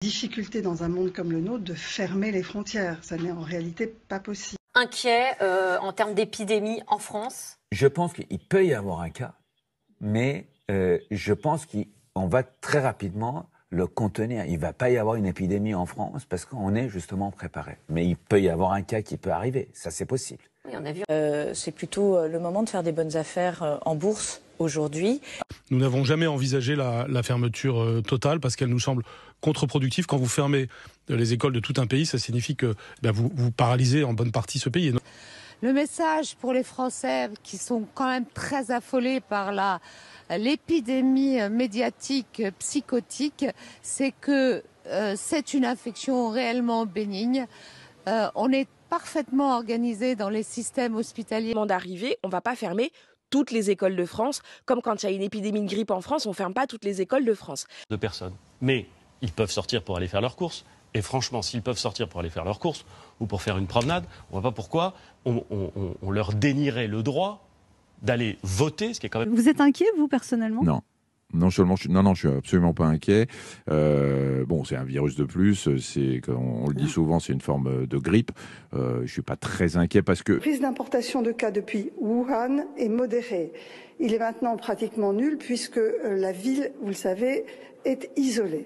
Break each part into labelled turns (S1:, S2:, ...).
S1: Difficulté dans un monde comme le nôtre de fermer les frontières. Ça n'est en réalité pas possible.
S2: Inquiet en termes d'épidémie en France?
S3: Je pense qu'il peut y avoir un cas, mais je pense qu'on va très rapidement le contenir. Il ne va pas y avoir une épidémie en France parce qu'on est justement préparé. Mais il peut y avoir un cas qui peut arriver. Ça, c'est possible.
S2: Oui, on a vu.
S4: C'est plutôt le moment de faire des bonnes affaires en bourse aujourd'hui.
S5: Nous n'avons jamais envisagé la fermeture totale parce qu'elle nous semble contre-productive. Quand vous fermez les écoles de tout un pays, ça signifie que vous paralysez en bonne partie ce pays.
S6: Le message pour les Français qui sont quand même très affolés par l'épidémie médiatique psychotique, c'est que c'est une infection réellement bénigne. On est parfaitement organisé dans les systèmes hospitaliers.
S7: D'arriver, on ne va pas fermer toutes les écoles de France, comme quand il y a une épidémie de grippe en France, on ne ferme pas toutes les écoles de France.
S8: De personnes. Mais ils peuvent sortir pour aller faire leurs courses. Et franchement, s'ils peuvent sortir pour aller faire leurs courses ou pour faire une promenade, on ne voit pas pourquoi on leur dénierait le droit d'aller voter, ce qui est quand même...
S9: Vous êtes inquiet, vous, personnellement?
S10: Non. Non, je suis absolument pas inquiet. Bon, c'est un virus de plus. On le dit souvent, c'est une forme de grippe. Je suis pas très inquiet parce que...
S1: La prise d'importation de cas depuis Wuhan est modérée. Il est maintenant pratiquement nul puisque la ville, vous le savez, est isolée.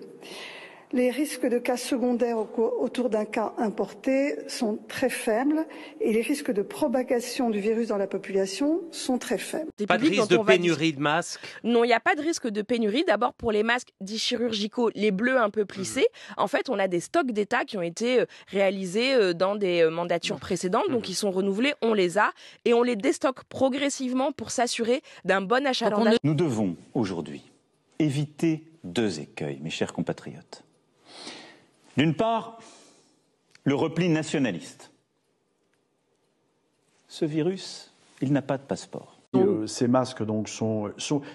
S1: Les risques de cas secondaires autour d'un cas importé sont très faibles et les risques de propagation du virus dans la population sont très faibles.
S11: Pas de risque de pénurie de masques?
S7: Non, il n'y a pas de risque de pénurie. D'abord, pour les masques dits chirurgicaux, les bleus un peu plissés, en fait, on a des stocks d'État qui ont été réalisés dans des mandatures précédentes, donc ils sont renouvelés, on les a, et on les déstocke progressivement pour s'assurer d'un bon achalandage.
S12: Nous devons aujourd'hui éviter deux écueils, mes chers compatriotes. D'une part, le repli nationaliste. Ce virus, il n'a pas de passeport.
S13: Ces masques donc,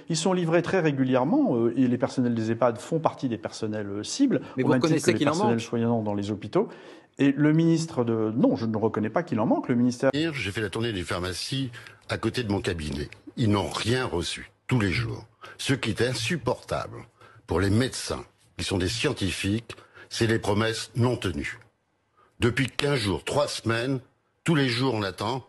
S13: ils sont livrés très régulièrement et les personnels des EHPAD font partie des personnels cibles.
S11: Mais vous reconnaissez qu'il en manque?
S13: Les personnels soignants dans les hôpitaux. Et le ministre de... Non, je ne reconnais pas qu'il en manque. Le ministère...
S14: J'ai fait la tournée des pharmacies à côté de mon cabinet. Ils n'ont rien reçu, tous les jours. Ce qui est insupportable pour les médecins, qui sont des scientifiques, c'est les promesses non tenues. Depuis 15 jours, 3 semaines, tous les jours on attend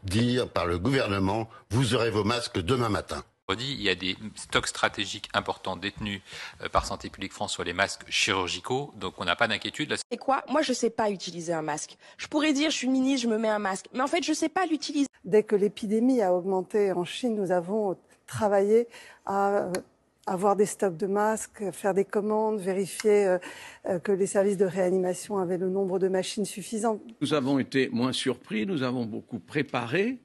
S14: dire par le gouvernement « vous aurez vos masques demain matin ».
S15: Il y a des stocks stratégiques importants détenus par Santé publique France sur les masques chirurgicaux, donc on n'a pas d'inquiétude.
S7: C'est quoi? Moi, je ne sais pas utiliser un masque. Je pourrais dire, je suis ministre, je me mets un masque, mais en fait, je ne sais pas l'utiliser.
S1: Dès que l'épidémie a augmenté en Chine, nous avons travaillé à avoir des stocks de masques, faire des commandes, vérifier que les services de réanimation avaient le nombre de machines suffisant.
S16: Nous avons été moins surpris, nous avons beaucoup préparé,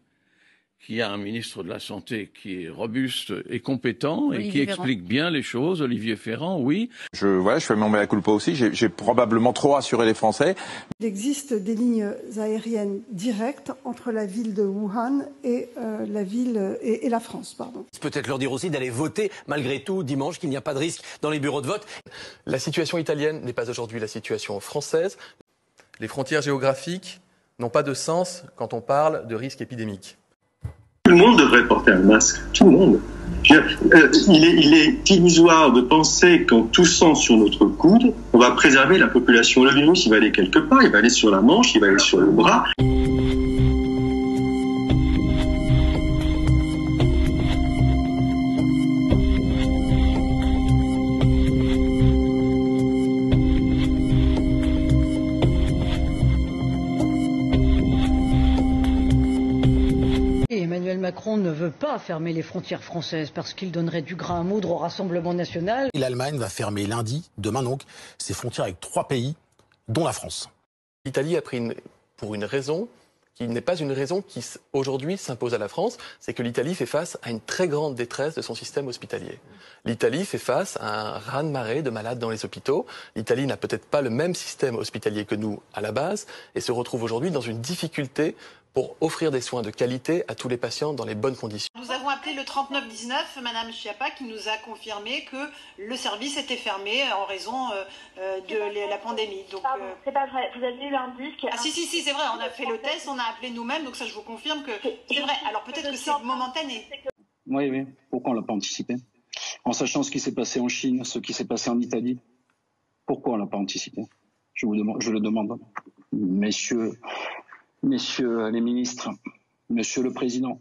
S16: qu'il y a un ministre de la Santé qui est robuste et compétent et qui explique bien les choses, Olivier Ferrand, oui.
S17: Je fais mon mea culpa aussi, j'ai probablement trop rassuré les Français.
S1: Il existe des lignes aériennes directes entre la ville de Wuhan et la France, pardon.
S11: Peut-être leur dire aussi d'aller voter malgré tout dimanche, qu'il n'y a pas de risque dans les bureaux de vote.
S18: La situation italienne n'est pas aujourd'hui la situation française. Les frontières géographiques n'ont pas de sens quand on parle de risque épidémique.
S19: Tout le monde devrait porter un masque, tout le monde. Il est illusoire de penser qu'en toussant sur notre coude, on va préserver la population. Le virus, il va aller quelque part, il va aller sur la manche, il va aller sur le bras.
S20: Emmanuel Macron ne veut pas fermer les frontières françaises parce qu'il donnerait du grain à moudre au Rassemblement national.
S11: L'Allemagne va fermer lundi, demain donc, ses frontières avec 3 pays, dont la France.
S18: L'Italie a pris pour une raison qui n'est pas une raison qui aujourd'hui s'impose à la France, c'est que l'Italie fait face à une très grande détresse de son système hospitalier. L'Italie fait face à un raz-de-marée de malades dans les hôpitaux. L'Italie n'a peut-être pas le même système hospitalier que nous à la base et se retrouve aujourd'hui dans une difficulté pour offrir des soins de qualité à tous les patients dans les bonnes conditions.
S6: Nous avons appelé le 3919, Madame Schiappa, qui nous a confirmé que le service était fermé en raison de la pandémie. Donc,
S1: pardon, c'est pas vrai. Vous avez eu un disque.
S6: Ah si, c'est vrai. On a fait le test, on a appelé nous-mêmes, donc ça je vous confirme que c'est vrai. Alors peut-être que c'est momentané.
S7: Oui. Pourquoi on l'a pas anticipé? En sachant ce qui s'est passé en Chine, ce qui s'est passé en Italie.
S9: Pourquoi on l'a pas anticipé? Je le demande. Messieurs les ministres, Monsieur le Président,